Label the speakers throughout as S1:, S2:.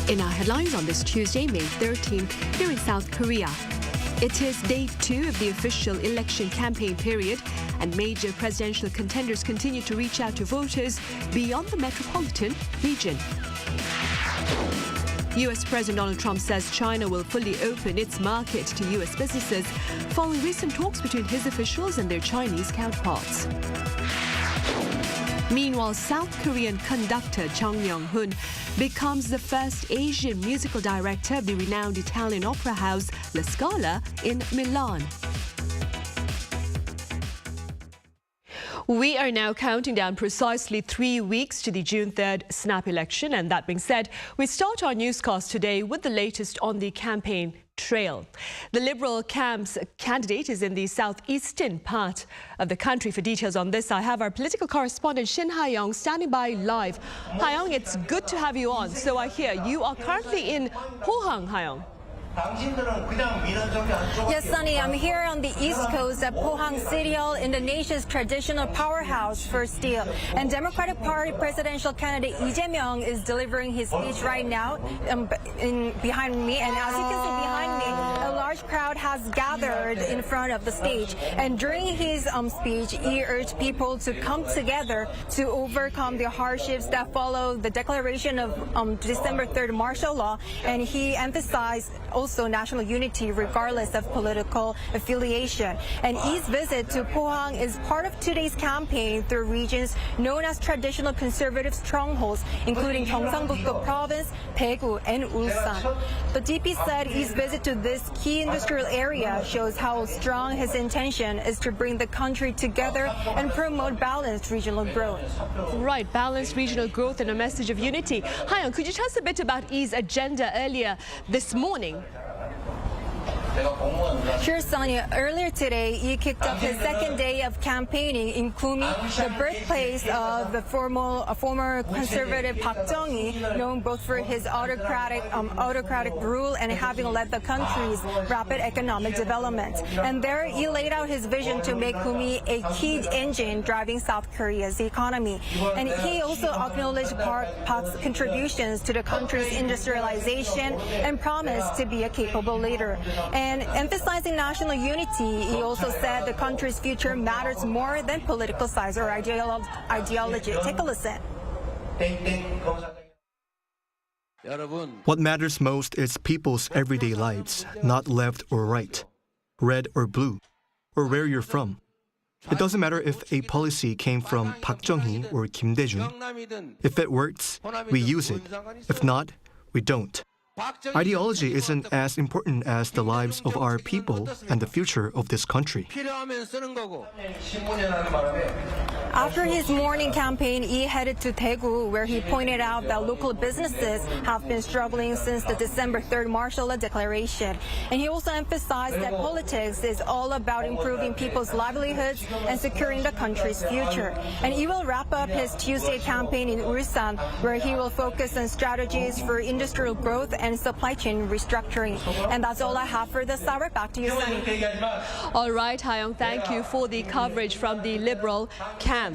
S1: In our headlines on this Tuesday, May 13th, here in South Korea. It is day 2 of the official election campaign period, and major presidential contenders continue to reach out to voters beyond the metropolitan region. U.S. President Donald Trump says China will fully open its market to U.S. businesses following recent talks between his officials and their Chinese counterparts. Meanwhile, South Korean conductor Chung Myung-whun becomes the first Asian musical director of the renowned Italian opera house La Scala in Milan. We are now counting down precisely 3 weeks to the June 3rd snap election. And that being said, we start our newscast today with the latest on the campaign trail. The Liberal camp's candidate is in the southeastern part of the country. For details on this, I have our political correspondent Shin Ha-young standing by live. Ha-young, it's good to have you on. So I hear you are currently in Pohang, Ha-young.
S2: Yes, Sunny, I'm here on the east coast at Pohang City Hall, Indonesia's traditional powerhouse for steel. And Democratic Party presidential candidate Lee Jae-myung is delivering his speech right now behind me. And as you can see behind me, a large crowd has gathered in front of the stage. And during his speech, he urged people to come together to overcome the hardships that follow the declaration of December 3rd martial law. And he emphasized also national unity regardless of political affiliation. And Lee's visit to Pohang is part of today's campaign through regions known as traditional conservative strongholds, including Gyeongsang-buk-do province, Daegu, and Ulsan. The DP said Lee's visit to this key industrial area shows how strong his intention is to bring the country together and promote balanced regional growth.
S1: Right, balanced regional growth and a message of unity. Ha-young, could you tell us a bit about Lee's agenda earlier this morning?
S2: Sure, Sonia. Earlier today, he kicked off his second day of campaigning in Gumi, the birthplace of the former conservative Park Chung-hee, known both for his autocratic rule and having led the country's rapid economic development. And there, he laid out his vision to make Gumi a key engine driving South Korea's economy. And he also acknowledged Park's contributions to the country's industrialization and promised to be a capable leader. And emphasizing national unity, he also said the country's future matters more than political size or ideology. Take a listen.
S3: What matters most is people's everyday lives, not left or right, red or blue, or where you're from. It doesn't matter if a policy came from Park Chung-hee or Kim Dae-jun. If it works, we use it. If not, we don't. Ideology isn't as important as the lives of our people and the future of this country.
S2: After his morning campaign, he headed to Daegu, where he pointed out that local businesses have been struggling since the December 3rd martial law declaration. And he also emphasized that politics is all about improving people's livelihoods and securing the country's future. And he will wrap up his Tuesday campaign in Ulsan, where he will focus on strategies for industrial growth and supply chain restructuring. And that's all I have for this hour. Back to you, Sunny.
S1: All right, Ha-young, thank you for the coverage from the Liberal camp.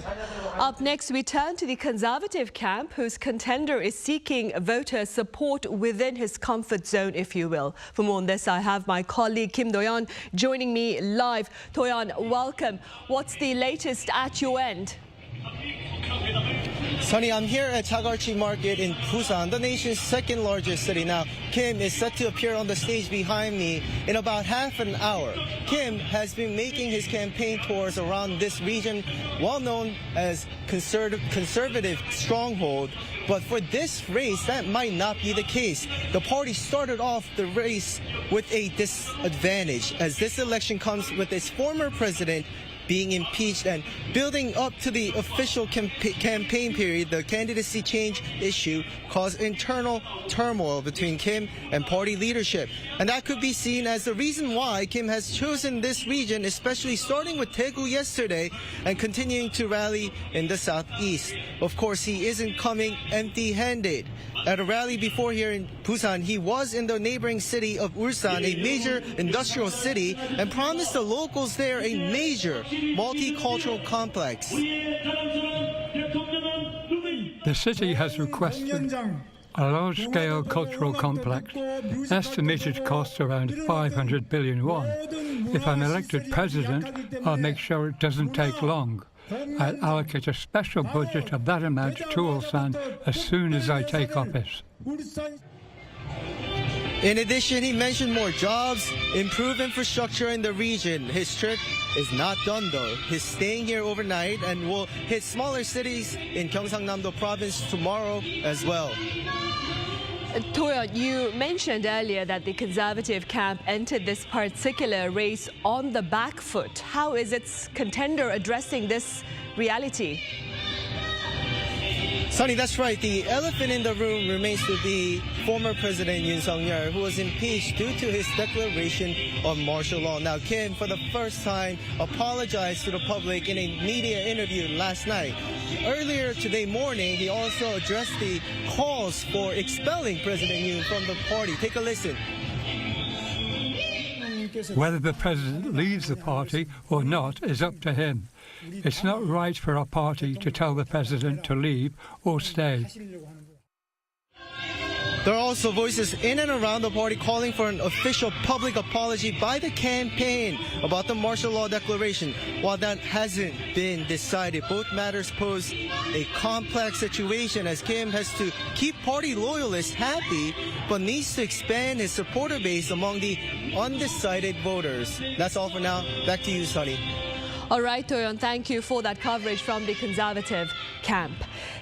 S1: Up next, we turn to the Conservative camp, whose contender is seeking voter support within his comfort zone, if you will. For more on this, I have my colleague Kim Do-yeon joining me live. Do-yeon, welcome. What's the latest at your end?
S4: Sonny, I'm here at Chagarchi Market in Busan, the nation's second largest city. Now, Kim is set to appear on the stage behind me in about half an hour. Kim has been making his campaign tours around this region, well known as conservative stronghold. But for this race, that might not be the case. The party started off the race with a disadvantage, as this election comes with its former president being impeached, and building up to the official campaign period, the candidacy change issue caused internal turmoil between Kim and party leadership. And that could be seen as the reason why Kim has chosen this region, especially starting with Daegu yesterday and continuing to rally in the southeast. Of course, he isn't coming empty-handed. At a rally before here in Busan, he was in the neighboring city of Ulsan, a major industrial city, and promised the locals there a major multicultural complex.
S5: The city has requested a large-scale cultural complex, estimated cost around 500 billion won. If I'm elected president, I'll make sure it doesn't take long. I'll allocate a special budget of that amount to Ulsan as soon as I take office.
S4: In addition, he mentioned more jobs, improved infrastructure in the region. His trip is not done though. He's staying here overnight and will hit smaller cities in Gyeongsang-namdo province tomorrow as well.
S1: Toyon, you mentioned earlier that the conservative camp entered this particular race on the back foot. How is its contender addressing this reality?
S4: Sonny, that's right. The elephant in the room remains to be former President Yoon Suk-yeol, who was impeached due to his declaration of martial law. Now, Kim, for the first time, apologized to the public in a media interview last night. Earlier today morning, he also addressed the calls for expelling President Yoon from the party. Take a listen.
S5: Whether the president leaves the party or not is up to him. It's not right for a party to tell the president to leave or stay.
S4: There are also voices in and around the party calling for an official public apology by the campaign about the martial law declaration. While that hasn't been decided, both matters pose a complex situation, as Kim has to keep party loyalists happy but needs to expand his supporter base among the undecided voters. That's all for now. Back to you, Sunny.
S1: All right, Toyon, thank you for that coverage from the conservative camp.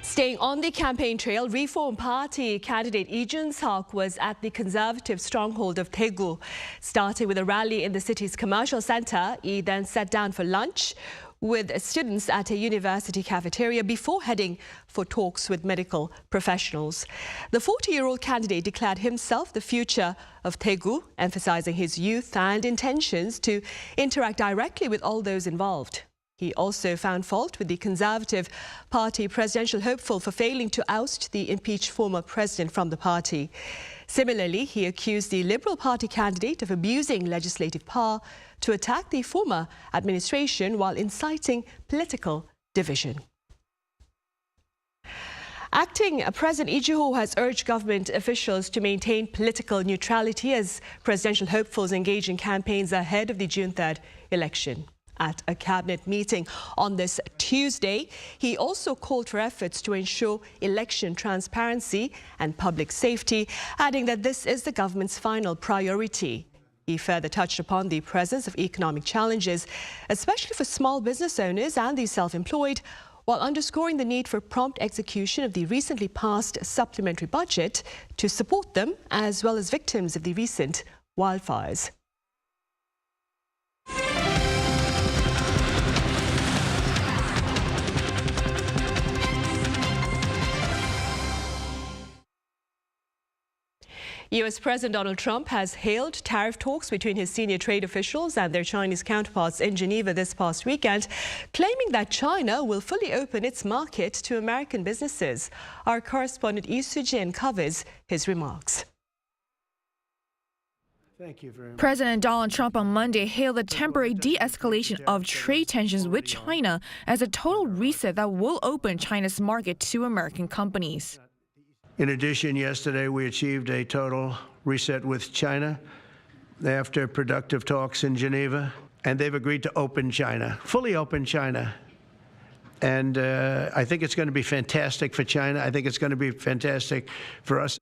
S1: Staying on the campaign trail, Reform Party candidate Lee Jae-myung was at the conservative stronghold of Daegu. Starting with a rally in the city's commercial center, he then sat down for lunch with students at a university cafeteria before heading for talks with medical professionals. The 40-year-old candidate declared himself the future of Daegu, emphasizing his youth and intentions to interact directly with all those involved. He also found fault with the Conservative Party presidential hopeful for failing to oust the impeached former president from the party. Similarly, he accused the Liberal Party candidate of abusing legislative power to attack the former administration while inciting political division. Acting President Lee Jae-myung has urged government officials to maintain political neutrality as presidential hopefuls engage in campaigns ahead of the June 3rd election. At a cabinet meeting on this Tuesday, he also called for efforts to ensure election transparency and public safety, adding that this is the government's final priority. He further touched upon the presence of economic challenges, especially for small business owners and the self-employed, while underscoring the need for prompt execution of the recently passed supplementary budget to support them, as well as victims of the recent wildfires. U.S. President Donald Trump has hailed tariff talks between his senior trade officials and their Chinese counterparts in Geneva this past weekend, claiming that China will fully open its market to American businesses. Our correspondent Lee Soo-jin covers his remarks.
S6: Thank you very much.
S7: President Donald Trump on Monday hailed the temporary de-escalation of trade tensions with China as a total reset that will open China's market to American companies.
S6: In addition, yesterday we achieved a total reset with China after productive talks in Geneva, and they've agreed to open China, fully open China. And I think it's going to be fantastic for China. I think it's going to be fantastic for us.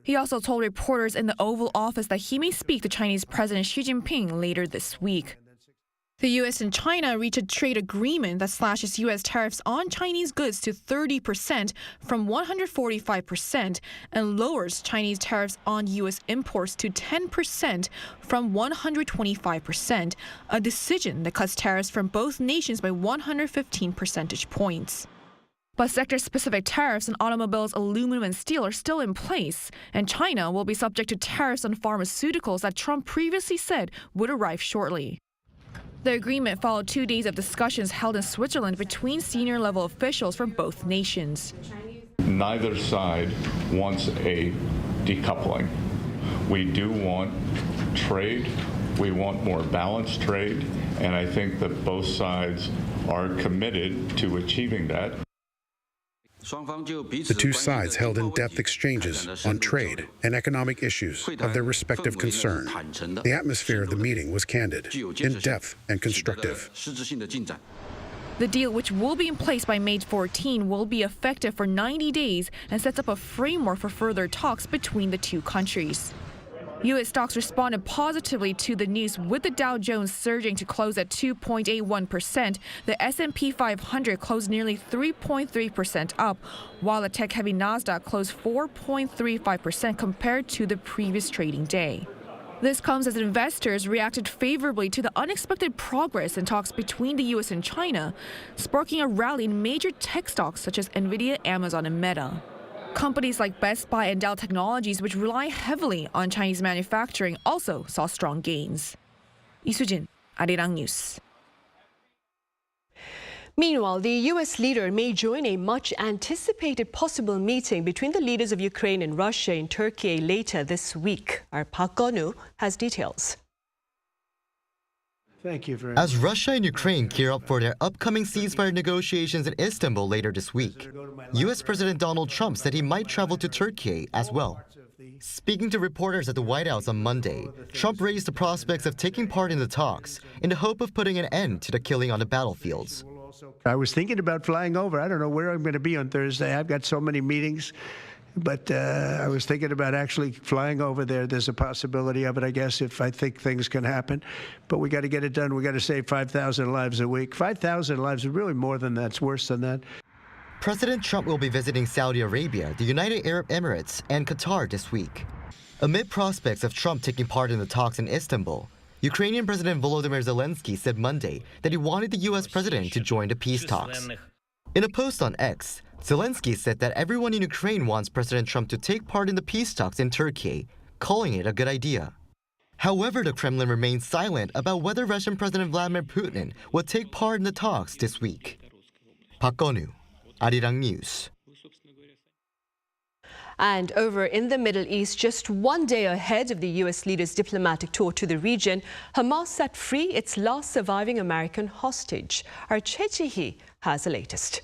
S7: He also told reporters in the Oval Office that he may speak to Chinese President Xi Jinping later this week. The U.S. and China reached a trade agreement that slashes U.S. tariffs on Chinese goods to 30% from 145% and lowers Chinese tariffs on U.S. imports to 10% from 125%, a decision that cuts tariffs from both nations by 115 percentage points. But sector-specific tariffs on automobiles, aluminum, and steel are still in place, and China will be subject to tariffs on pharmaceuticals that Trump previously said would arrive shortly. The agreement followed 2 days of discussions held in Switzerland between senior-level officials from both nations.
S8: Neither side wants a decoupling. We do want trade. We want more balanced trade, and I think that both sides are committed to achieving that.
S9: The two sides held in-depth exchanges on trade and economic issues of their respective concern. The atmosphere of the meeting was candid, in-depth, and constructive.
S7: The deal, which will be in place by May 14, will be effective for 90 days and sets up a framework for further talks between the two countries. U.S. stocks responded positively to the news, with the Dow Jones surging to close at 2.81%. The S&P 500 closed nearly 3.3% up, while the tech-heavy Nasdaq closed 4.35% compared to the previous trading day. This comes as investors reacted favorably to the unexpected progress in talks between the U.S. and China, sparking a rally in major tech stocks such as Nvidia, Amazon, and Meta. Companies like Best Buy and Dell Technologies, which rely heavily on Chinese manufacturing, also saw strong gains. 이수진, Arirang News.
S1: Meanwhile, the U.S. leader may join a much-anticipated possible meeting between the leaders of Ukraine and Russia in Turkey later this week. Our Park Gonu has details.
S6: Thank you very much.
S10: As Russia and Ukraine gear up for their upcoming ceasefire negotiations in Istanbul later this week, U.S. President Donald Trump said he might travel to Turkey as well. Speaking to reporters at the White House on Monday, Trump raised the prospects of taking part in the talks in the hope of putting an end to the killing on the battlefields.
S6: I was thinking about flying over. I don't know where I'm going to be on Thursday. I've got so many meetings. But I was thinking about actually flying over there. There's a possibility of it, I guess, if I think things can happen. But we got to get it done. We got to save 5,000 lives a week. 5,000 lives is really more than that. It's worse than that.
S10: President Trump will be visiting Saudi Arabia, the United Arab Emirates, and Qatar this week. Amid prospects of Trump taking part in the talks in Istanbul, Ukrainian President Volodymyr Zelensky said Monday that he wanted the U.S. president to join the peace talks. In a post on X, Zelensky said that everyone in Ukraine wants President Trump to take part in the peace talks in Turkey, calling it a good idea. However, the Kremlin remains silent about whether Russian President Vladimir Putin will take part in the talks this week. Park Gonu, Arirang News.
S1: And over in the Middle East, just 1 day ahead of the U.S. leader's diplomatic tour to the region, Hamas set free its last surviving American hostage. Our Choi Ji-hee has the latest.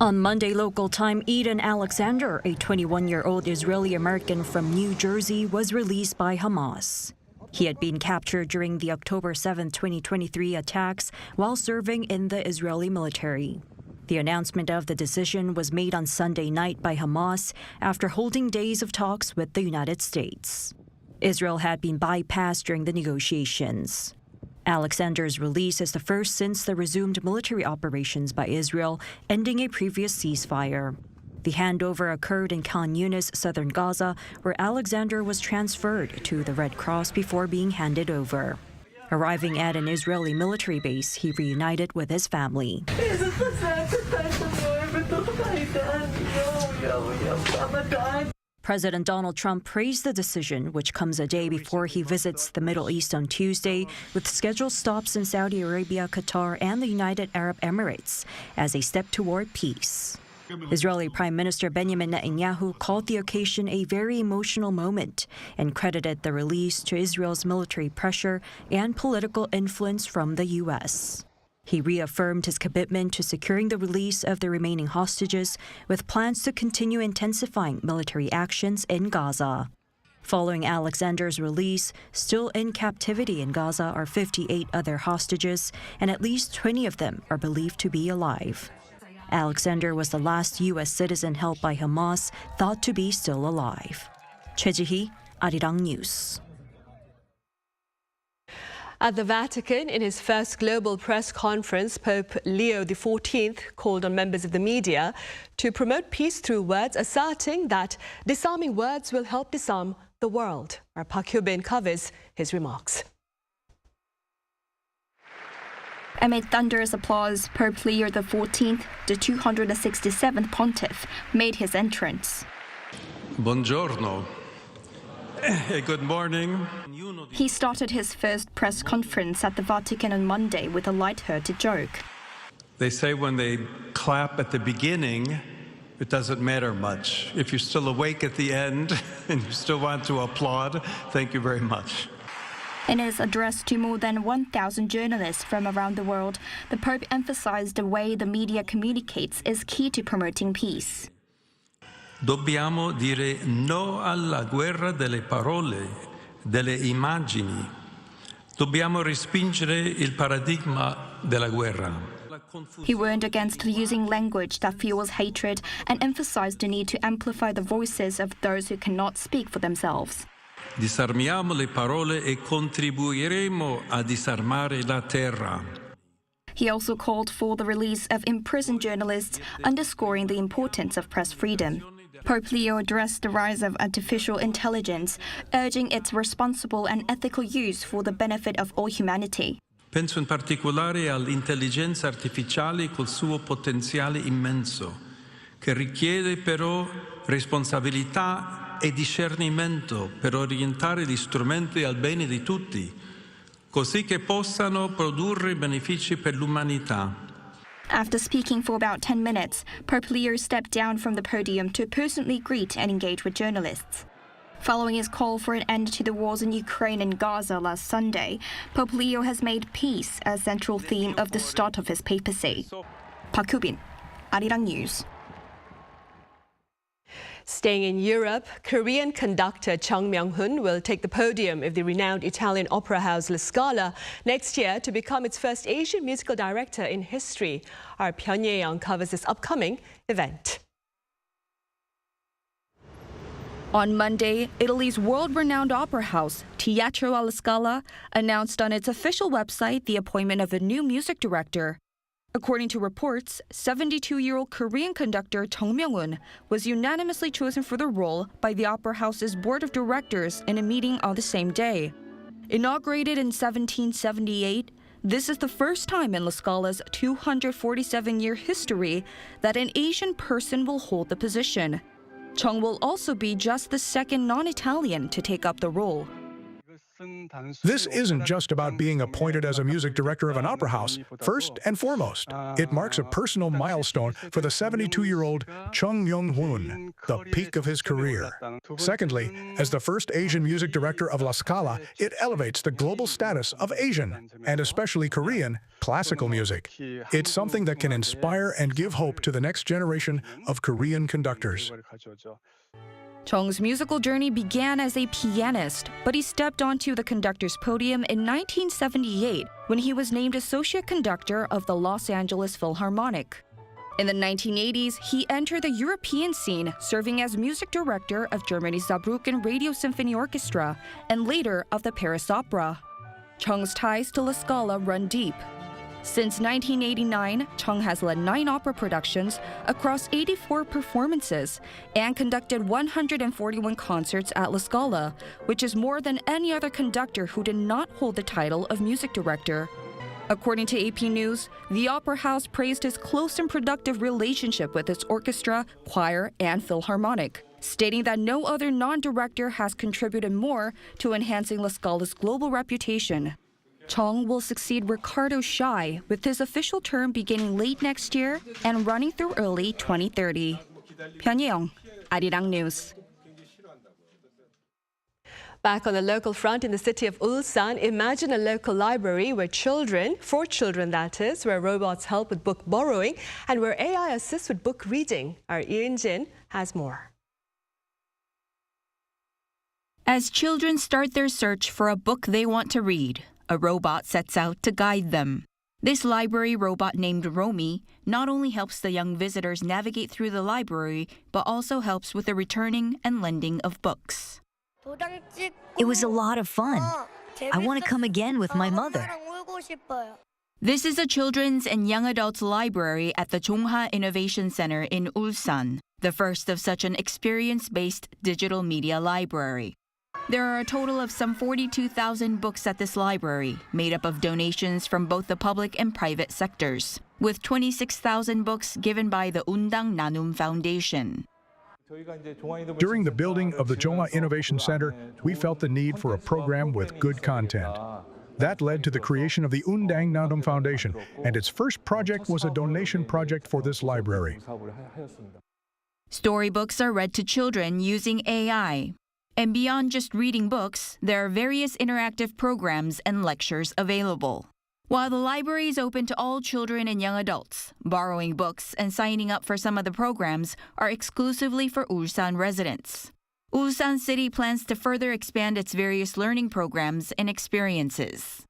S11: On Monday local time, Eden Alexander, a 21-year-old Israeli-American from New Jersey, was released by Hamas. He had been captured during the October 7, 2023 attacks while serving in the Israeli military. The announcement of the decision was made on Sunday night by Hamas after holding days of talks with the United States. Israel had been bypassed during the negotiations. Alexander's release is the first since the resumed military operations by Israel, ending a previous ceasefire. The handover occurred in Khan Yunis, southern Gaza, where Alexander was transferred to the Red Cross before being handed over. Arriving at an Israeli military base, he reunited with his family. President Donald Trump praised the decision, which comes a day before he visits the Middle East on Tuesday, with scheduled stops in Saudi Arabia, Qatar, and the United Arab Emirates, as a step toward peace. Israeli Prime Minister Benjamin Netanyahu called the occasion a very emotional moment and credited the release to Israel's military pressure and political influence from the U.S. He reaffirmed his commitment to securing the release of the remaining hostages, with plans to continue intensifying military actions in Gaza. Following Alexander's release, still in captivity in Gaza are 58 other hostages, and at least 20 of them are believed to be alive. Alexander was the last U.S. citizen held by Hamas, thought to be still alive. Choi Ji-hee, Arirang News.
S1: At the Vatican, in his first global press conference, Pope Leo XIV called on members of the media to promote peace through words, asserting that disarming words will help disarm the world. Our Park Hyo-bin covers his remarks.
S12: Amid thunderous applause, Pope Leo XIV, the 267th pontiff, made his entrance.
S13: Buongiorno. Good morning.
S12: He started his first press conference at the Vatican on Monday with a light-hearted joke.
S13: They say when they clap at the beginning, it doesn't matter much. If you're still awake at the end and you still want to applaud, thank you very much.
S12: In his address to more than 1,000 journalists from around the world, the Pope emphasized the way the media communicates is key to promoting peace.
S13: Dobbiamo dire no alla guerra delle parole, delle immagini. Dobbiamo respingere il paradigma della guerra.
S12: He warned against using language that fuels hatred and emphasized the need to amplify the voices of those who cannot speak for themselves.
S13: Disarmiamo le parole e contribuiremo a disarmare la terra.
S12: He also called for the release of imprisoned journalists, underscoring the importance of press freedom. Pope Leo addressed the rise of artificial intelligence, urging its responsible and ethical use for the benefit of all humanity.
S13: Penso in particolare all'intelligenza artificiale col suo potenziale immenso, che richiede però responsabilità e discernimento per orientare gli strumenti al bene di tutti, così che possano produrre benefici per l'umanità.
S12: After speaking for about 10 minutes, Pope Leo stepped down from the podium to personally greet and engage with journalists. Following his call for an end to the wars in Ukraine and Gaza last Sunday, Pope Leo has made peace a central theme of the start of his papacy. Park Hyo-bin, Arirang News.
S1: Staying in Europe, Korean conductor Chung Myung-whun will take the podium of the renowned Italian opera house La Scala next year to become its first Asian musical director in history. Our Pyeon Jae-young covers this upcoming event.
S7: On Monday, Italy's world-renowned opera house, Teatro alla Scala, announced on its official website the appointment of a new music director. According to reports, 72-year-old Korean conductor Chung Myung-whun was unanimously chosen for the role by the Opera House's board of directors in a meeting on the same day. Inaugurated in 1778, this is the first time in La Scala's 247-year history that an Asian person will hold the position. Chung will also be just the second non-Italian to take up the role.
S14: This isn't just about being appointed as a music director of an opera house. First and foremost, it marks a personal milestone for the 72-year-old Chung Myung-whun, the peak of his career. Secondly, as the first Asian music director of La Scala, it elevates the global status of Asian, and especially Korean, classical music. It's something that can inspire and give hope to the next generation of Korean conductors.
S7: Chung's musical journey began as a pianist, but he stepped onto the conductor's podium in 1978 when he was named associate conductor of the Los Angeles Philharmonic. In the 1980s, he entered the European scene, serving as music director of Germany's Saarbrücken Radio Symphony Orchestra and later of the Paris Opera. Chung's ties to La Scala run deep. Since 1989, Chung has led 9 opera productions across 84 performances and conducted 141 concerts at La Scala, which is more than any other conductor who did not hold the title of music director. According to AP News, the Opera House praised his close and productive relationship with its orchestra, choir, and philharmonic, stating that no other non-director has contributed more to enhancing La Scala's global reputation. Chung will succeed Ricardo Schai, with his official term beginning late next year and running through early 2030. Pyeon Jae-young, Arirang News.
S1: Back on the local front in the city of Ulsan, imagine a local library where for children that is, where robots help with book borrowing and where AI assists with book reading. Our Lee Jae-myung has more.
S15: As children start their search for a book they want to read, a robot sets out to guide them. This library robot named Romy not only helps the young visitors navigate through the library, but also helps with the returning and lending of books.
S16: It was a lot of fun. I want to come again with my mother.
S15: This is a children's and young adults library at the Chungha Innovation Center in Ulsan, the first of such an experience-based digital media library. There are a total of some 42,000 books at this library, made up of donations from both the public and private sectors, with 26,000 books given by the Undang Nanum Foundation.
S14: During the building of the Chungha Innovation Center, we felt the need for a program with good content. That led to the creation of the Undang Nanum Foundation, and its first project was a donation project for this library.
S15: Storybooks are read to children using AI. And beyond just reading books, there are various interactive programs and lectures available. While the library is open to all children and young adults, borrowing books and signing up for some of the programs are exclusively for Ulsan residents. Ulsan City plans to further expand its various learning programs and experiences.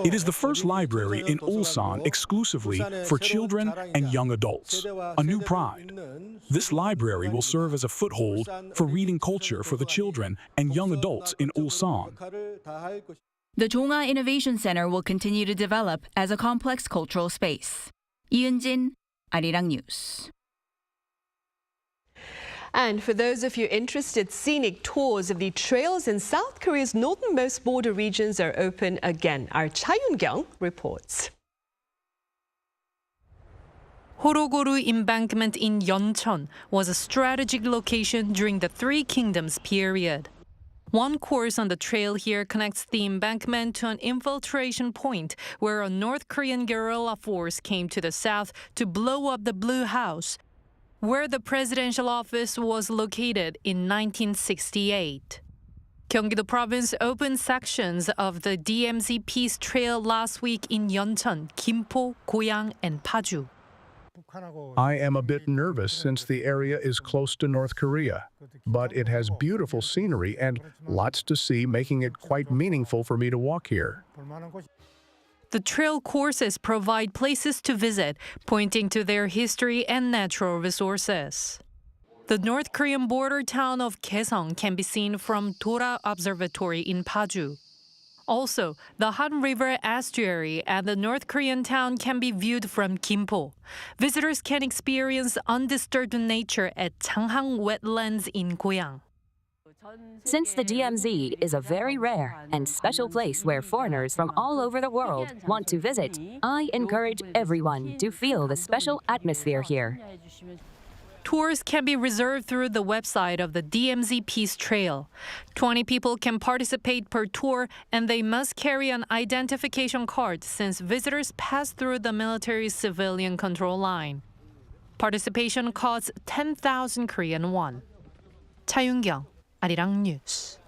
S14: It is the first library in Ulsan exclusively for children and young adults, a new pride. This library will serve as a foothold for reading culture for the children and young adults in Ulsan.
S15: The Chungha Innovation Center will continue to develop as a complex cultural space. Iunjin, Arirang News.
S1: And for those of you interested, scenic tours of the trails in South Korea's northernmost border regions are open again. Our Cha Yoon-kyung reports.
S17: Horogoru Embankment in Yeoncheon was a strategic location during the Three Kingdoms period. One course on the trail here connects the embankment to an infiltration point where a North Korean guerrilla force came to the south to blow up the Blue House, where the presidential office was located in 1968. Gyeonggi-do Province opened sections of the DMZ Peace Trail last week in Yeoncheon, Gimpo, Goyang, and Paju.
S14: I am a bit nervous since the area is close to North Korea, but it has beautiful scenery and lots to see, making it quite meaningful for me to walk here.
S17: The trail courses provide places to visit, pointing to their history and natural resources. The North Korean border town of Kaesong can be seen from Dora Observatory in Paju. Also, the Han River estuary and the North Korean town can be viewed from Gimpo. Visitors can experience undisturbed nature at Changhang Wetlands in Goyang.
S18: Since the DMZ is a very rare and special place where foreigners from all over the world want to visit, I encourage everyone to feel the special atmosphere here.
S17: Tours can be reserved through the website of the DMZ Peace Trail. 20 people can participate per tour, and they must carry an identification card since visitors pass through the military-civilian control line. Participation costs 10,000 Korean won. Cha Yoon-kyung, Arirang News.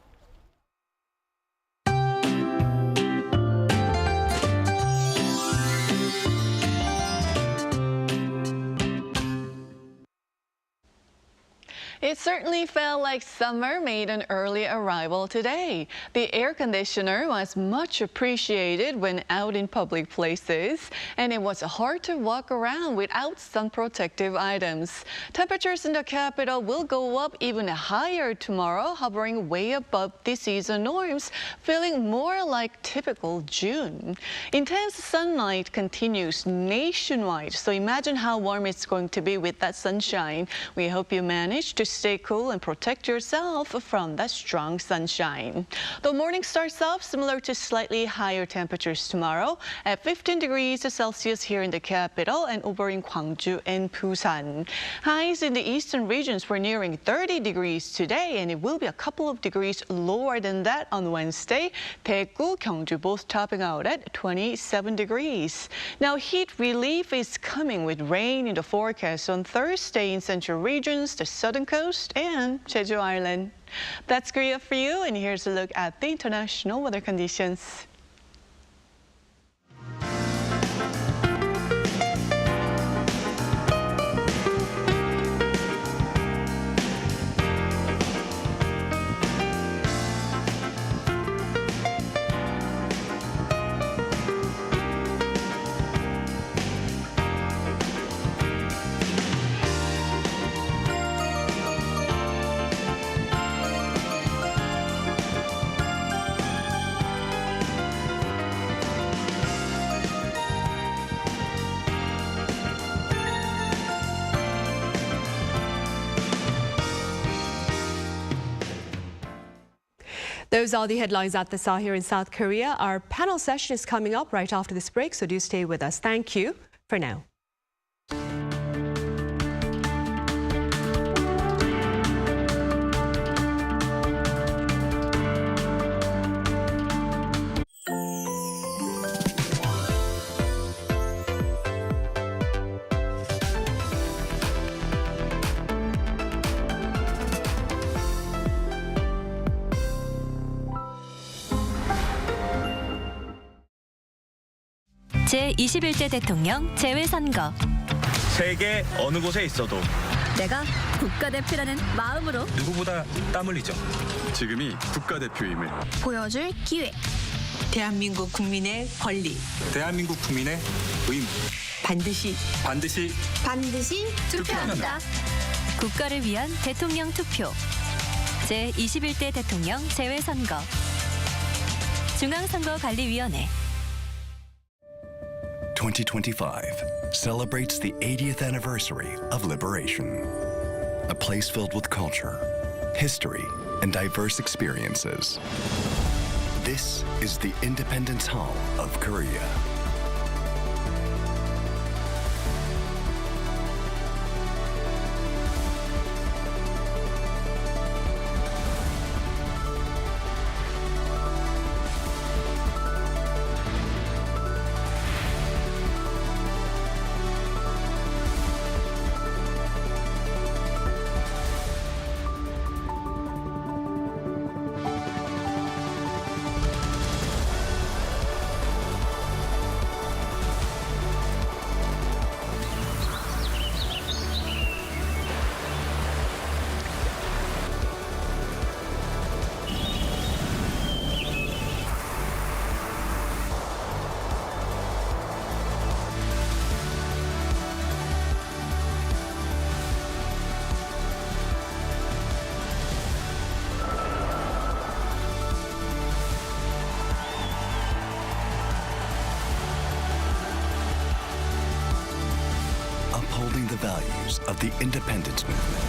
S19: It certainly felt like summer made an early arrival today. The air conditioner was much appreciated when out in public places, and it was hard to walk around without sun protective items. Temperatures in the capital will go up even higher tomorrow, hovering way above the season norms, feeling more like typical June. Intense sunlight continues nationwide, so imagine how warm it's going to be with that sunshine. We hope you manage to stay cool and protect yourself from that strong sunshine. The morning starts off similar to slightly higher temperatures tomorrow at 15 degrees Celsius here in the capital and over in Gwangju and Busan. Highs in the eastern regions were nearing 30 degrees today, and it will be a couple of degrees lower than that on Wednesday. Daegu, Gyeongju both topping out at 27 degrees. Now, heat relief is coming with rain in the forecast on Thursday in central regions, the southern coast, and Jeju Island. That's Korea for you, and here's a look at the international weather conditions.
S1: Those are the headlines at this hour here in South Korea. Our panel session is coming up right after this break, so do stay with us. Thank you for now.
S20: 제21대 대통령 재외선거.
S21: 세계 어느 곳에 있어도
S20: 내가 국가대표라는 마음으로
S21: 누구보다 땀 흘리죠. 지금이 국가대표임을
S20: 보여줄 기회.
S22: 대한민국 국민의 권리.
S21: 대한민국 국민의 의무.
S22: 반드시
S20: 투표합니다. 국가를 위한 대통령 투표. 제21대 대통령 재외선거. 중앙선거관리위원회.
S23: 2025 celebrates the 80th anniversary of liberation. A place filled with culture, history, and diverse experiences. This is the Independence Hall of Korea. Upholding the values of the independence movement,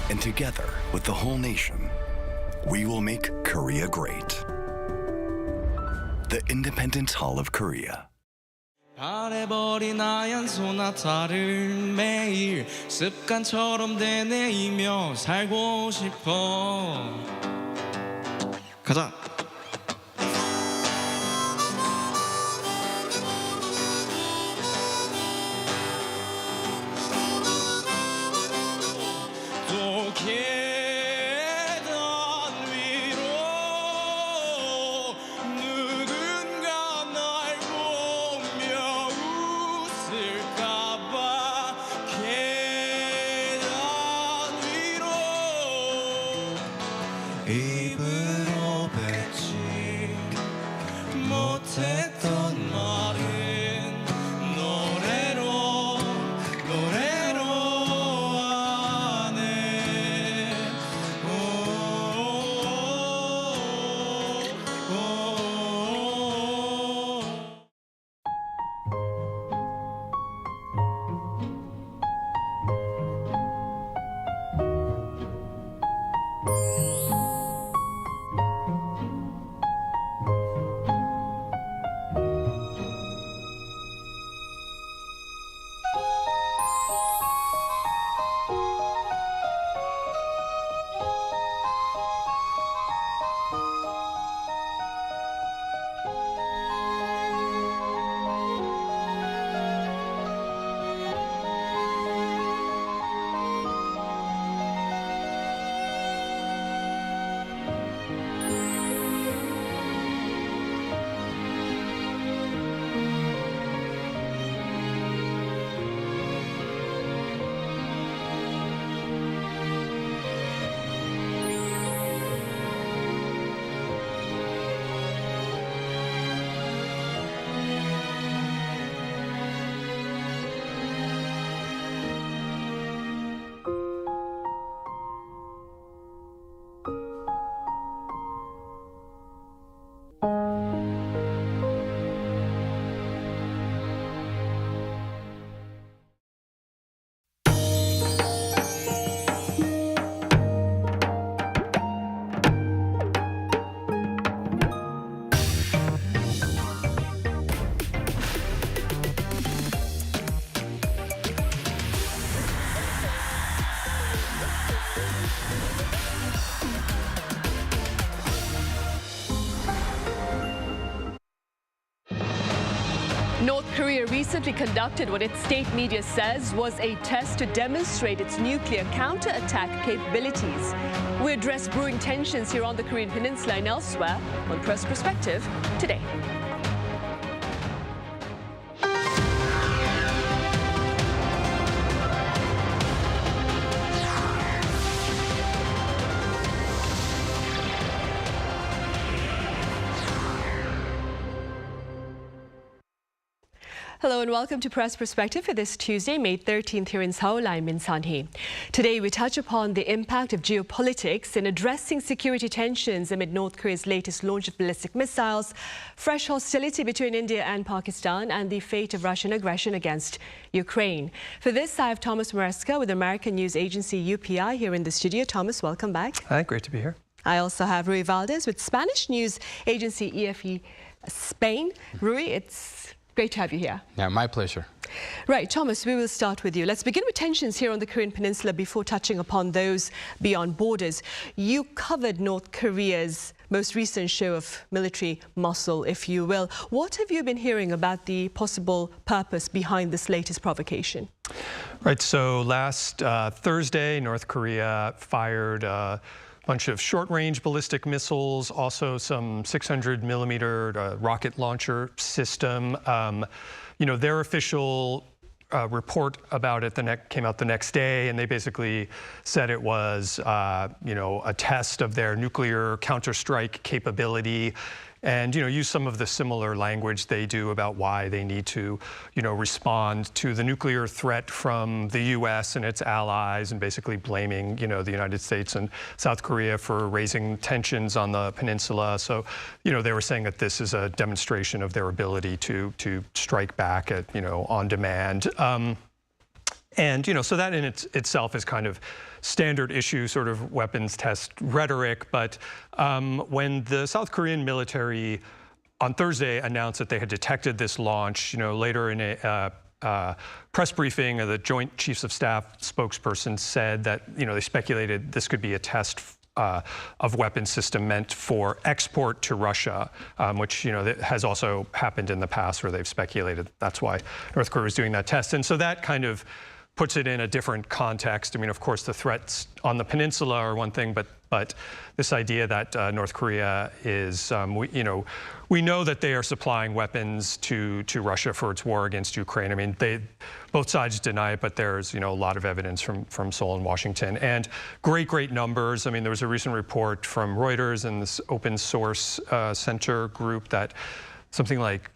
S23: and together with the whole nation, we will make Korea great. The Independence Hall of Korea.
S24: 바래버린 하얀 소나타를 매일 습관처럼 되뇌이며 살고 싶어. 가자.
S23: 입으로 배
S1: North Korea recently conducted what its state media says was a test to demonstrate its nuclear counterattack capabilities. We address brewing tensions here on the Korean Peninsula and elsewhere on Press Perspective today. Hello and welcome to Press Perspective for this Tuesday, May 13th here in Seoul. I'm Min San-hee. Today we touch upon the impact of geopolitics in addressing security tensions amid North Korea's latest launch of ballistic missiles, fresh hostility between India and Pakistan, and the fate of Russian aggression against Ukraine. For this, I have Thomas Maresca with American news agency UPI here in the studio. Thomas, welcome back.
S2: Hi, great to be here.
S1: I also have Rui Valdez with Spanish news agency EFE Spain. Rui, it's great to have you here.
S2: Yeah, my pleasure.
S1: Right, Thomas, we will start with you. Let's begin with tensions here on the Korean Peninsula before touching upon those beyond borders. You covered North Korea's most recent show of military muscle, if you will. What have you been hearing about the possible purpose behind this latest provocation?
S2: Right, so last Thursday, North Korea fired bunch of short-range ballistic missiles, also some 600-millimeter rocket launcher system. You know, their official report about it came out the next day, and they basically said it was, you know, a test of their nuclear counterstrike capability. And, you know, use some of the similar language they do about why they need to, you know, respond to the nuclear threat from the U.S. and its allies, and basically blaming, you know, the United States and South Korea for raising tensions on the peninsula. So, you know, they were saying that this is a demonstration of their ability to strike back at, you know, on demand. And, you know, so that in itself is kind of standard issue sort of weapons test rhetoric. But when the South Korean military on Thursday announced that they had detected this launch, you know, later in a press briefing, the Joint Chiefs of Staff spokesperson said that, you know, they speculated this could be a test of weapons system meant for export to Russia, which, you know, that has also happened in the past where they've speculated that's why North Korea was doing that test. And so that kind of puts it in a different context. I mean, of course, the threats on the peninsula are one thing, but this idea that North Korea is, we know that they are supplying weapons to Russia for its war against Ukraine. I mean, both sides deny it, but there's, you know, a lot of evidence from Seoul and Washington, and great numbers. I mean, there was a recent report from Reuters and this open source center group that something like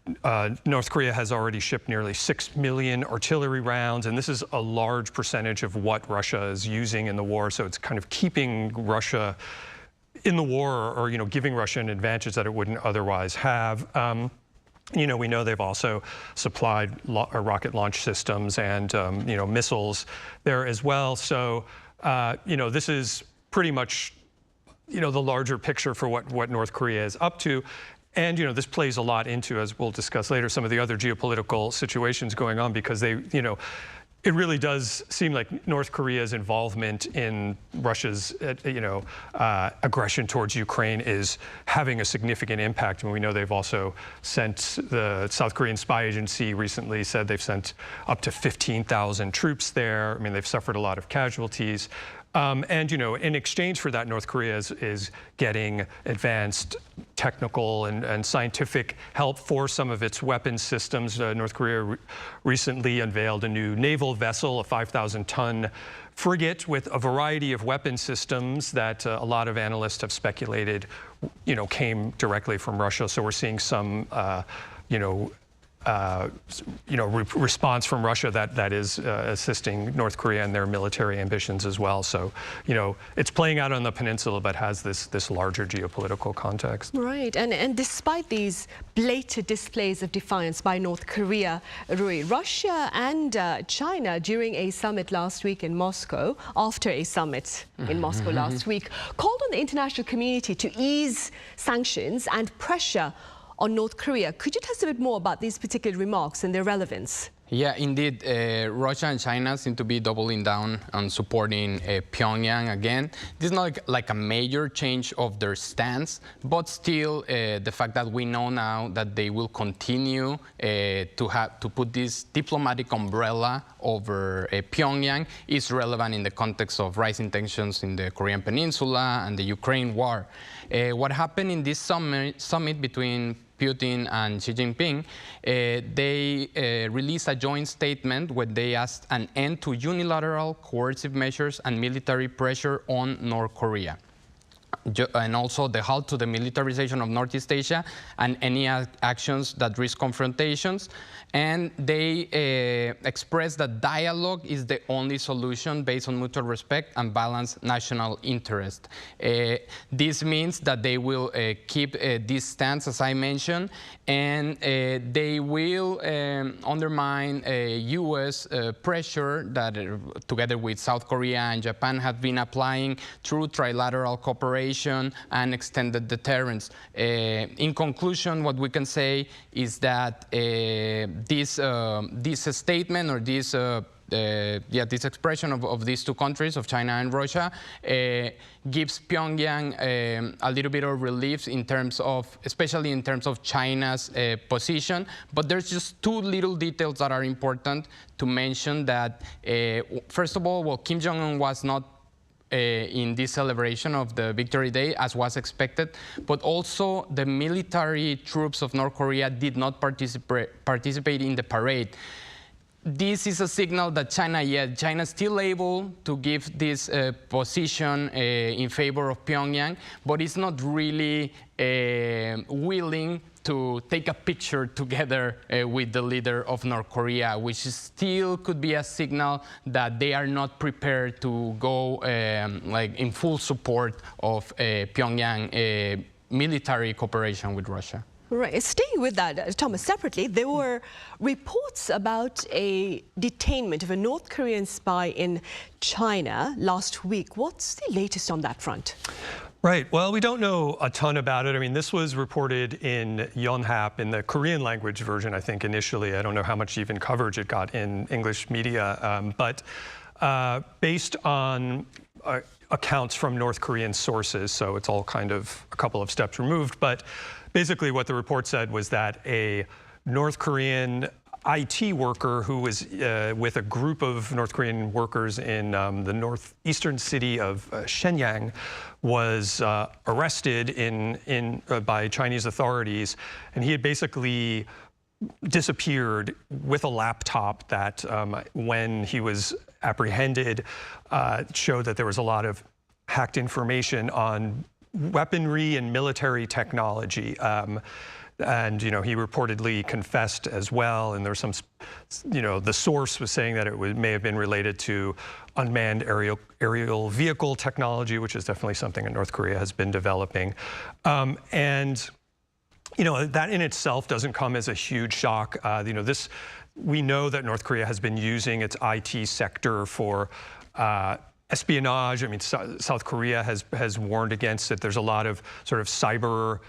S2: North Korea has already shipped nearly 6 million artillery rounds, and this is a large percentage of what Russia is using in the war. So it's kind of keeping Russia in the war, or, you know, giving Russia an advantage that it wouldn't otherwise have. You know, we know they've also supplied rocket launch systems and, you know, missiles there as well. So, you know, this is pretty much, you know, the larger picture for what North Korea is up to. And, you know, this plays a lot into, as we'll discuss later, some of the other geopolitical situations going on, because they, you know, it really does seem like North Korea's involvement in Russia's, you know, aggression towards Ukraine is having a significant impact. And we know they've also sent, the South Korean spy agency recently said they've sent up to 15,000 troops there. I mean, they've suffered a lot of casualties. And, you know, in exchange for that, North Korea is getting advanced technical and scientific help for some of its weapons systems. North Korea recently unveiled a new naval vessel, a 5,000-ton frigate with a variety of weapon systems that a lot of analysts have speculated, you know, came directly from Russia. So we're seeing some, response from Russia that is assisting North Korea in their military ambitions as well. So, you know, it's playing out on the peninsula, but has this larger geopolitical context.
S1: Right, and despite these blatant displays of defiance by North Korea, Rui, Russia and China during a summit last week in Moscow, after a summit in Moscow last week, called on the international community to ease sanctions and pressure on North Korea. Could you tell us a bit more about these particular remarks and their relevance?
S3: Yeah, indeed. Russia and China seem to be doubling down on supporting Pyongyang again. This is not like a major change of their stance, but still the fact that we know now that they will continue to put this diplomatic umbrella over Pyongyang is relevant in the context of rising tensions in the Korean Peninsula and the Ukraine war. What happened in this summit between Putin and Xi Jinping, they released a joint statement where they asked an end to unilateral coercive measures and military pressure on North Korea. And also the halt to the militarization of Northeast Asia and any actions that risk confrontations. And they expressed that dialogue is the only solution based on mutual respect and balanced national interest. This means that they will keep this stance, as I mentioned, and they will undermine U.S. pressure that, together with South Korea and Japan, have been applying through trilateral cooperation and extended deterrence. In conclusion, what we can say is that this statement or this expression of these two countries, of China and Russia, gives Pyongyang a little bit of relief in terms of, especially in terms of China's position. But there's just two little details that are important to mention. That first of all, well, Kim Jong-un was not in this celebration of the Victory Day, as was expected, but also the military troops of North Korea did not participate in the parade. This is a signal that China is still able to give this position in favor of Pyongyang, but it's not really willing to take a picture together with the leader of North Korea, which still could be a signal that they are not prepared to go like in full support of Pyongyang military cooperation with Russia.
S1: Right. Staying with that, Thomas, separately, there were reports about a detainment of a North Korean spy in China last week. What's the latest on that front?
S2: Right. Well, we don't know a ton about it. I mean, this was reported in Yonhap, in the Korean language version, I think, initially. I don't know how much even coverage it got in English media. But based on accounts from North Korean sources, so it's all kind of a couple of steps removed. But basically what the report said was that a North Korean IT worker who was with a group of North Korean workers in the northeastern city of Shenyang was arrested by Chinese authorities, and he had basically disappeared with a laptop that, when he was apprehended, showed that there was a lot of hacked information on weaponry and military technology. And, you know, he reportedly confessed as well. And there's some, you know, the source was saying that it may have been related to unmanned aerial vehicle technology, which is definitely something that North Korea has been developing. And, you know, that in itself doesn't come as a huge shock. You know, we know that North Korea has been using its IT sector for espionage. I mean, South Korea has warned against it. There's a lot of sort of cyber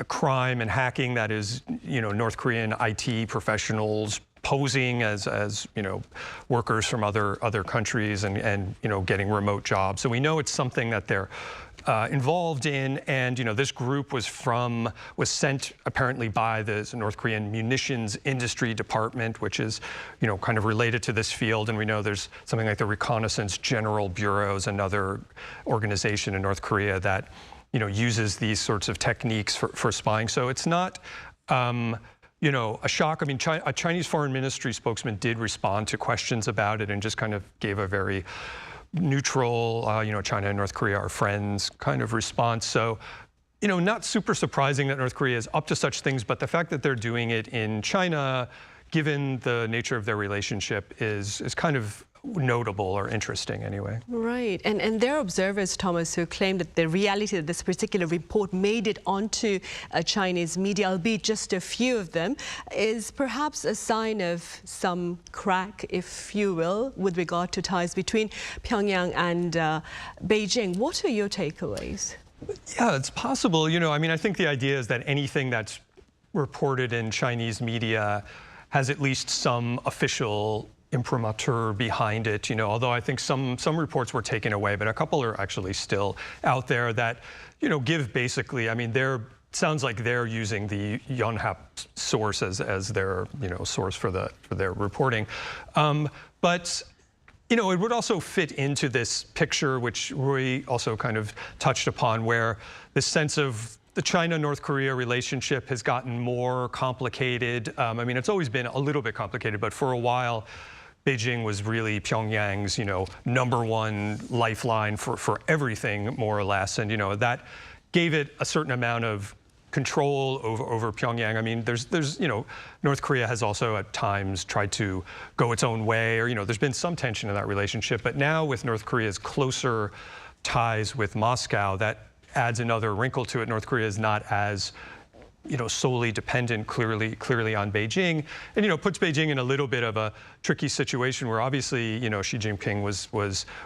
S2: crime and hacking that is, you know, North Korean IT professionals posing as you know, workers from other countries and you know, getting remote jobs. So we know it's something that they're involved in, and you know, this group was sent apparently by the North Korean munitions industry department, which is, you know, kind of related to this field. And we know there's something like the Reconnaissance General Bureau is another organization in North Korea that, you know, uses these sorts of techniques for spying. So it's not, you know, a shock. I mean, a Chinese foreign ministry spokesman did respond to questions about it and just kind of gave a very neutral, you know, China and North Korea are friends kind of response. So, you know, not super surprising that North Korea is up to such things, but the fact that they're doing it in China, given the nature of their relationship, is kind of notable or interesting anyway.
S1: Right. And there are observers, Thomas, who claim that the reality of this particular report made it onto Chinese media, albeit just a few of them, is perhaps a sign of some crack, if you will, with regard to ties between Pyongyang and Beijing. What are your takeaways?
S2: Yeah, it's possible. You know, I mean, I think the idea is that anything that's reported in Chinese media has at least some official imprimatur behind it, although I think some reports were taken away, but a couple are actually still out there that, give basically, sounds like they're using the Yonhap source as their, source for their reporting. But it would also fit into this picture, which Rui also kind of touched upon, where this sense of the China-North Korea relationship has gotten more complicated. It's always been a little bit complicated, but for a while, Beijing was really Pyongyang's, #1 lifeline for everything, more or less. And, that gave it a certain amount of control over Pyongyang. There's North Korea has also at times tried to go its own way, or, there's been some tension in that relationship. But now with North Korea's closer ties with Moscow, that adds another wrinkle to it. North Korea is not as, solely dependent clearly on Beijing, and, puts Beijing in a little bit of a tricky situation where obviously, Xi Jinping was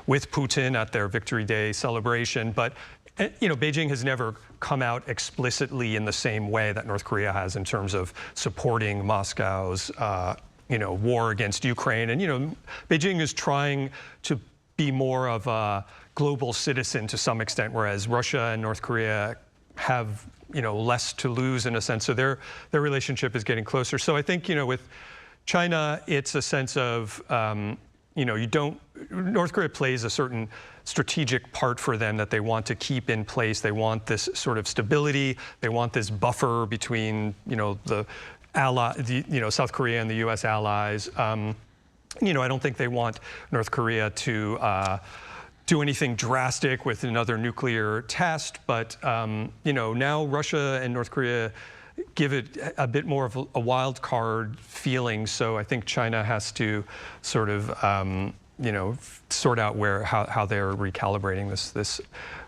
S2: with Putin at their Victory Day celebration, but Beijing has never come out explicitly in the same way that North Korea has in terms of supporting Moscow's, war against Ukraine. And, Beijing is trying to be more of a global citizen to some extent, whereas Russia and North Korea have, less to lose in a sense. So their relationship is getting closer. So I think, with China, it's a sense of, North Korea plays a certain strategic part for them that they want to keep in place. They want this sort of stability. They want this buffer between, the South Korea and the U.S. allies. I don't think they want North Korea to do anything drastic with another nuclear test, but now Russia and North Korea give it a bit more of a wild card feeling. So I think China has to sort of sort out how they're recalibrating this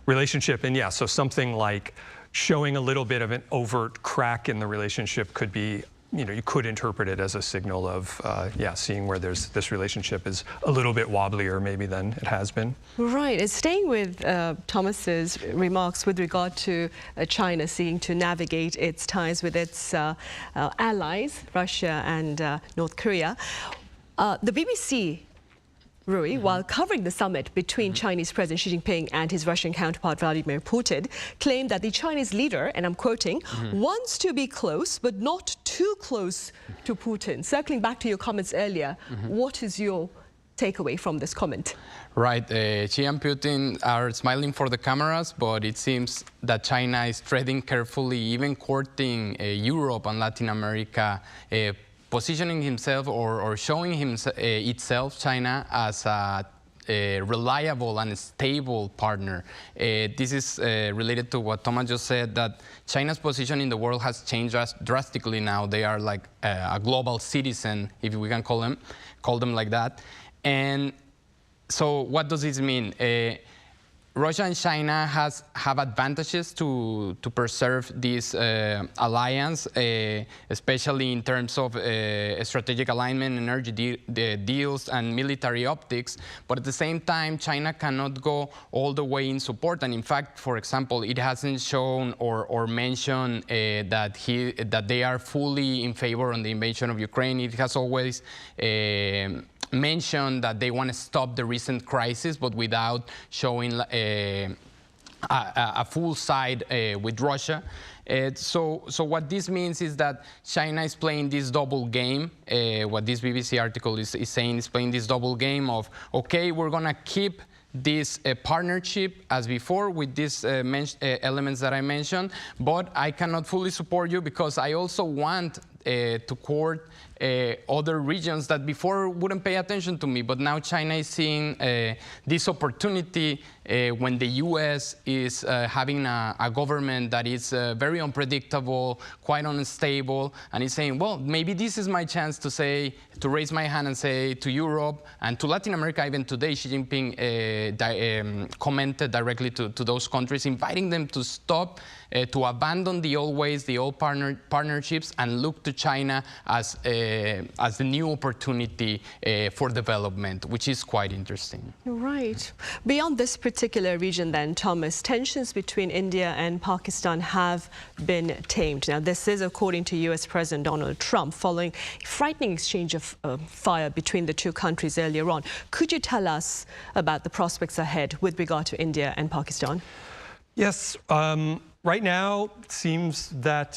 S2: relationship. And yeah, so something like showing a little bit of an overt crack in the relationship could be, you could interpret it as a signal of, seeing where this relationship is a little bit wobblier maybe than it has been.
S1: Right. And staying with Thomas's remarks with regard to China seeking to navigate its ties with its allies, Russia and North Korea, the BBC, Rui, while covering the summit between Chinese President Xi Jinping and his Russian counterpart Vladimir Putin, claimed that the Chinese leader, and I'm quoting, wants to be close but not too close to Putin. Circling back to your comments earlier, what is your takeaway from this comment?
S3: Right. Xi and Putin are smiling for the cameras, but it seems that China is treading carefully, even courting Europe and Latin America, positioning himself or showing itself, China, as a reliable and stable partner. This is related to what Thomas just said, that China's position in the world has changed drastically now. They are like a global citizen, if we can call them like that. And so what does this mean? Russia and China have advantages to preserve this alliance, especially in terms of strategic alignment, energy deals, and military optics. But at the same time, China cannot go all the way in support. And in fact, for example, it hasn't shown or mentioned that they are fully in favor on the invasion of Ukraine. It has always mentioned that they want to stop the recent crisis, but without showing a full side with Russia. So what this means is that China is playing this double game. What this BBC article is saying is playing this double game of, okay, we're going to keep this partnership as before with these elements that I mentioned, but I cannot fully support you because I also want to court other regions that before wouldn't pay attention to me, but now China is seeing this opportunity when the U.S. is having a government that is very unpredictable, quite unstable, and is saying, well, maybe this is my chance to raise my hand and say to Europe and to Latin America. Even today, Xi Jinping commented directly to those countries, inviting them to stop, to abandon the old ways, the old partnerships, and look to China as the new opportunity for development, which is quite interesting.
S1: Right. Beyond this particular region then, Thomas, tensions between India and Pakistan have been tamed. Now, this is according to US President Donald Trump following a frightening exchange of fire between the two countries earlier on. Could you tell us about the prospects ahead with regard to India and Pakistan?
S2: Yes. Right now, it seems that,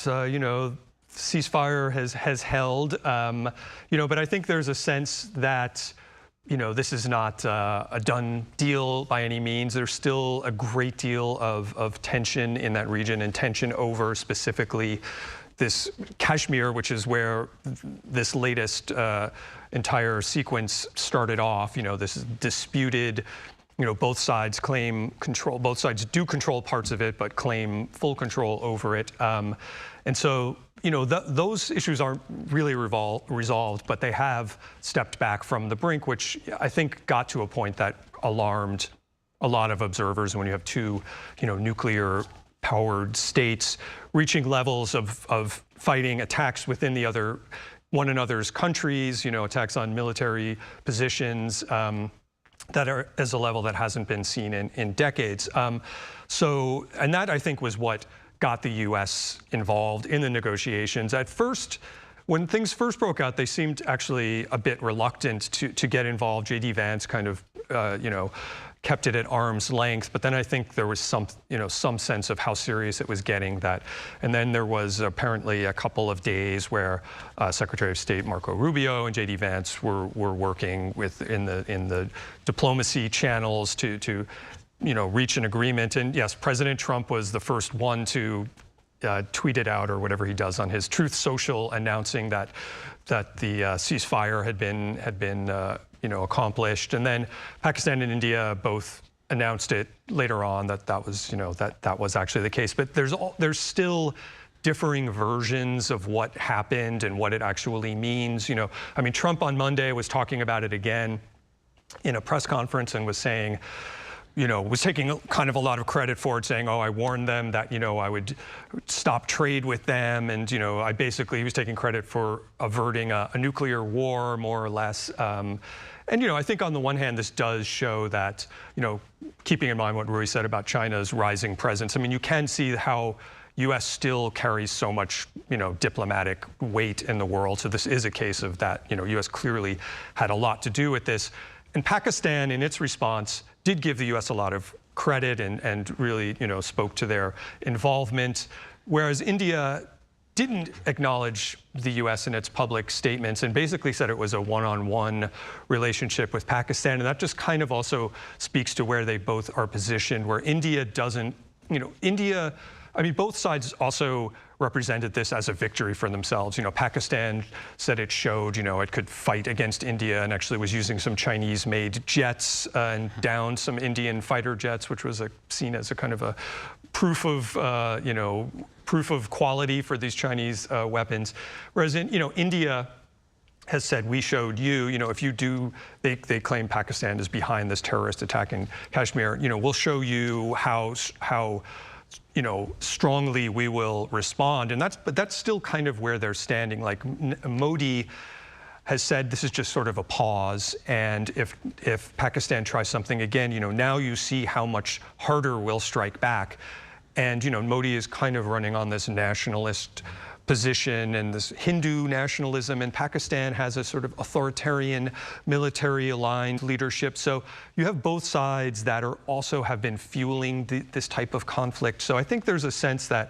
S2: ceasefire has held, but I think there's a sense that, this is not a done deal by any means. There's still a great deal of tension in that region, and tension over specifically this Kashmir, which is where this latest entire sequence started off. This is disputed. Both sides claim control. Both sides do control parts of it, but claim full control over it. And so, those issues aren't really resolved, but they have stepped back from the brink, which I think got to a point that alarmed a lot of observers when you have two, nuclear-powered states reaching levels of fighting, attacks within one another's countries, attacks on military positions. That is a level that hasn't been seen in decades. And that, I think, was what got the U.S. involved in the negotiations. At first, when things first broke out, they seemed actually a bit reluctant to get involved. J.D. Vance kind of, kept it at arm's length. But then I think there was some sense of how serious it was getting. And then there was apparently a couple of days where Secretary of State Marco Rubio and J.D. Vance were working in the diplomacy channels to reach an agreement. And yes, President Trump was the first one to tweet it out, or whatever he does on his Truth Social, announcing that the ceasefire had been accomplished. And then Pakistan and India both announced it later on that was actually the case. But there's still differing versions of what happened and what it actually means. Trump on Monday was talking about it again in a press conference and was saying, was taking kind of a lot of credit for it, saying, I warned them that, I would stop trade with them. And, he was taking credit for averting a nuclear war, more or less. And, I think on the one hand, this does show that, keeping in mind what Rui said about China's rising presence, you can see how U.S. still carries so much, diplomatic weight in the world. So this is a case of that, U.S. clearly had a lot to do with this. And Pakistan, in its response, did give the U.S. a lot of credit and really, spoke to their involvement, whereas India didn't acknowledge the U.S. in its public statements and basically said it was a one-on-one relationship with Pakistan. And that just kind of also speaks to where they both are positioned, where India doesn't, both sides also represented this as a victory for themselves. Pakistan said it showed, it could fight against India, and actually was using some Chinese-made jets and downed some Indian fighter jets, which was seen as a kind of a proof of quality for these Chinese weapons. Whereas India has said, we showed you, if you do, they claim Pakistan is behind this terrorist attack in Kashmir, we'll show you how strongly we will respond. And that's still kind of where they're standing. Like Modi has said this is just sort of a pause, and if Pakistan tries something again, now you see how much harder we'll strike back. And Modi is kind of running on this nationalist position and this Hindu nationalism, and Pakistan has a sort of authoritarian, military-aligned leadership. So you have both sides that also have been fueling this type of conflict. So I think there's a sense that,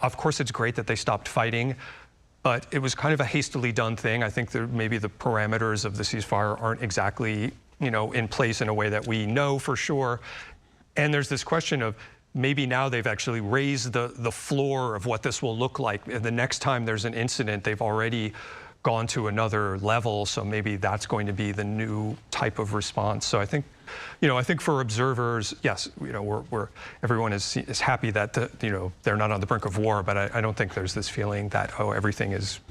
S2: of course it's great that they stopped fighting, but it was kind of a hastily done thing. I think maybe the parameters of the ceasefire aren't exactly, in place in a way that we know for sure. And there's this question of, maybe now they've actually raised the floor of what this will look like. And the next time there's an incident, they've already gone to another level. So maybe that's going to be the new type of response. So I think, I think for observers, yes, everyone is happy that they're not on the brink of war. But I don't think there's this feeling that everything is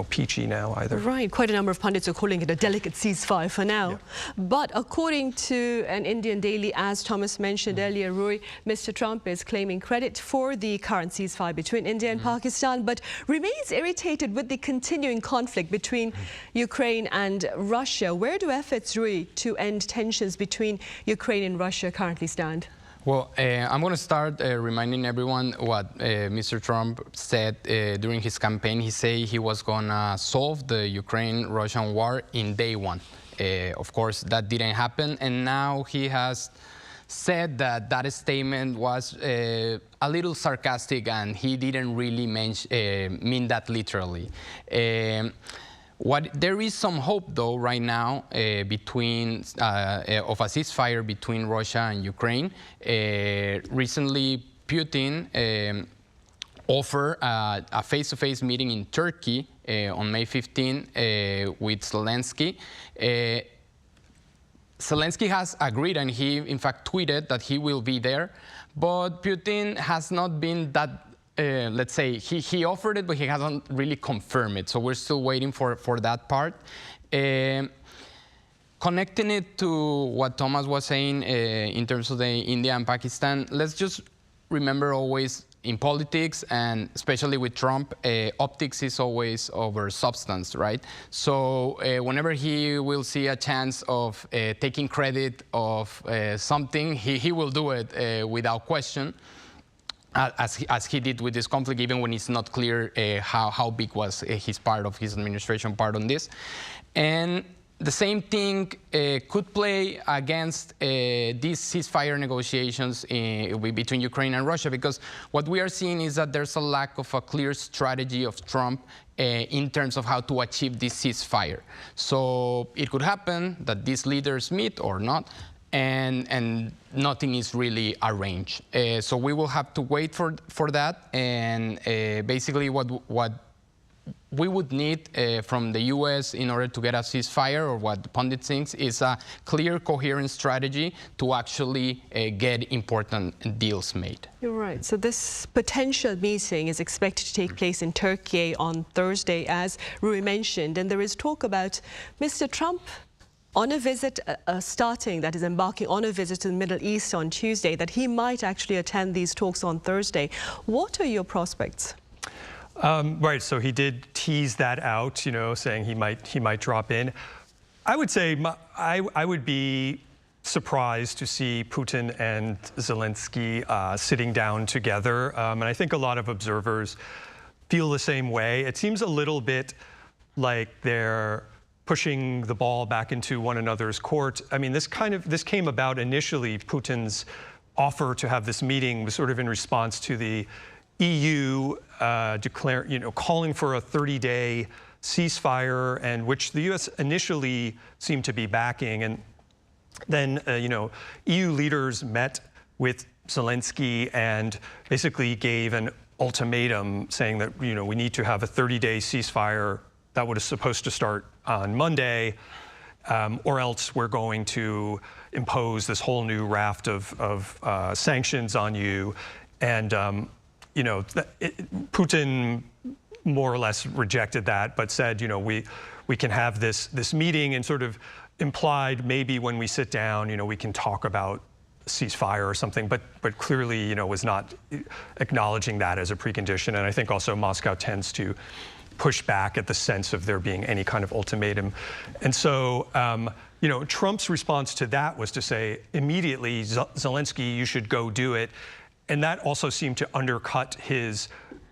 S2: peachy now either.
S1: Right, quite a number of pundits are calling it a delicate ceasefire for now. Yeah. But according to an Indian daily, as Thomas mentioned earlier, Roy, Mr. Trump is claiming credit for the current ceasefire between India and Pakistan, but remains irritated with the continuing conflict between Ukraine and Russia. Where do efforts, Roy, to end tensions between Ukraine and Russia currently stand?
S3: Well, I'm going to start reminding everyone what Mr. Trump said during his campaign. He said he was going to solve the Ukraine-Russian war in day one. Of course, that didn't happen, and now he has said that that statement was a little sarcastic, and he didn't really mean that literally. There is some hope, though, right now of a ceasefire between Russia and Ukraine. Recently, Putin offered a face-to-face meeting in Turkey on May 15 with Zelensky. Zelensky has agreed, and he, in fact, tweeted that he will be there. But Putin has not been that let's say, he offered it, but he hasn't really confirmed it. So we're still waiting for that part. Connecting it to what Thomas was saying in terms of the India and Pakistan, let's just remember always in politics, and especially with Trump, optics is always over substance, right? So whenever he will see a chance of taking credit of something, he will do it without question. As he did with this conflict, even when it's not clear how big was his administration part on this. And the same thing could play against these ceasefire negotiations between Ukraine and Russia, because what we are seeing is that there's a lack of a clear strategy of Trump in terms of how to achieve this ceasefire. So it could happen that these leaders meet or not, and nothing is really arranged. So we will have to wait for that. And basically what we would need from the U.S. in order to get a ceasefire, or what the pundit thinks, is a clear, coherent strategy to actually get important deals made.
S1: You're right. So this potential meeting is expected to take place in Turkey on Thursday, as Rui mentioned. And there is talk about Mr. Trump on a visit, embarking on a visit to the Middle East on Tuesday, that he might actually attend these talks on Thursday. What are your prospects?
S2: Right, so he did tease that out, saying he might drop in. I would say I would be surprised to see Putin and Zelensky sitting down together, and I think a lot of observers feel the same way. It seems a little bit like they're pushing the ball back into one another's court. I mean, this came about initially. Putin's offer to have this meeting was sort of in response to the EU calling for a 30-day ceasefire, and which the U.S. initially seemed to be backing. And then, EU leaders met with Zelensky and basically gave an ultimatum saying that, we need to have a 30-day ceasefire that was supposed to start on Monday, or else we're going to impose this whole new raft of sanctions on you. And Putin more or less rejected that, but said, we can have this meeting, and sort of implied maybe when we sit down, we can talk about ceasefire or something, but clearly, was not acknowledging that as a precondition. And I think also Moscow tends to push back at the sense of there being any kind of ultimatum. And so, Trump's response to that was to say immediately, Zelensky, you should go do it. And that also seemed to undercut his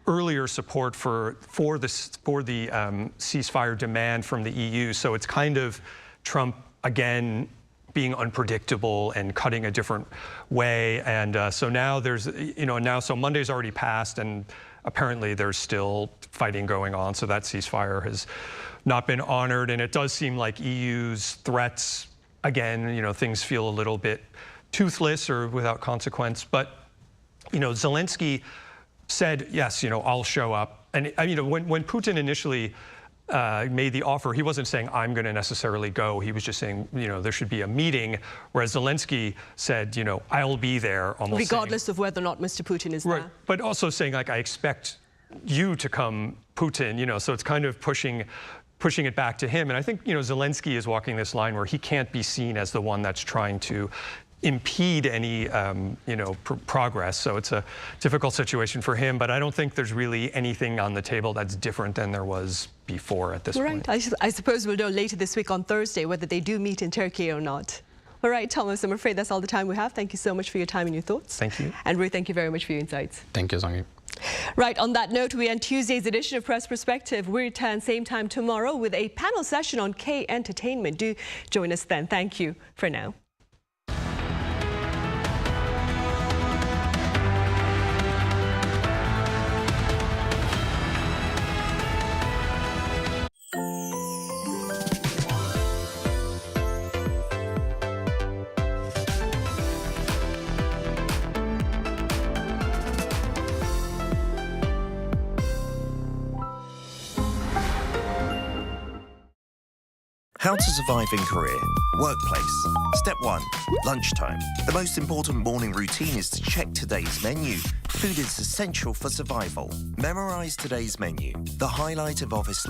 S2: earlier support for the ceasefire demand from the EU. So it's kind of Trump again being unpredictable and cutting a different way. And so now there's, so Monday's already passed, and apparently there's still fighting going on. So that ceasefire has not been honored. And it does seem like EU's threats, again, things feel a little bit toothless or without consequence. But Zelensky said, yes, I'll show up. And when Putin initially made the offer, he wasn't saying, I'm going to necessarily go. He was just saying, there should be a meeting. Whereas Zelensky said, I'll be there. Almost
S1: regardless of whether or not Mr. Putin is there.
S2: Right, but also saying, I expect you to come Putin, so it's kind of pushing it back to him. And I think, Zelensky is walking this line where he can't be seen as the one that's trying to impede any, progress. So it's a difficult situation for him, but I don't think there's really anything on the table that's different than there was before at this point.
S1: Right. I suppose we'll know later this week on Thursday whether they do meet in Turkey or not. All right, Thomas, I'm afraid that's all the time we have. Thank you so much for your time and your thoughts.
S2: Thank you.
S1: And Ruth, thank you very much for your insights.
S3: Thank you, Songi.
S1: Right, on that note, we end Tuesday's edition of Press Perspective. We return same time tomorrow with a panel session on K Entertainment. Do join us then. Thank you for now.
S4: How to survive in Korea. Workplace. Step 1. Lunchtime. The most important morning routine is to check today's menu. Food is essential for survival. Memorize today's menu, the highlight of office life.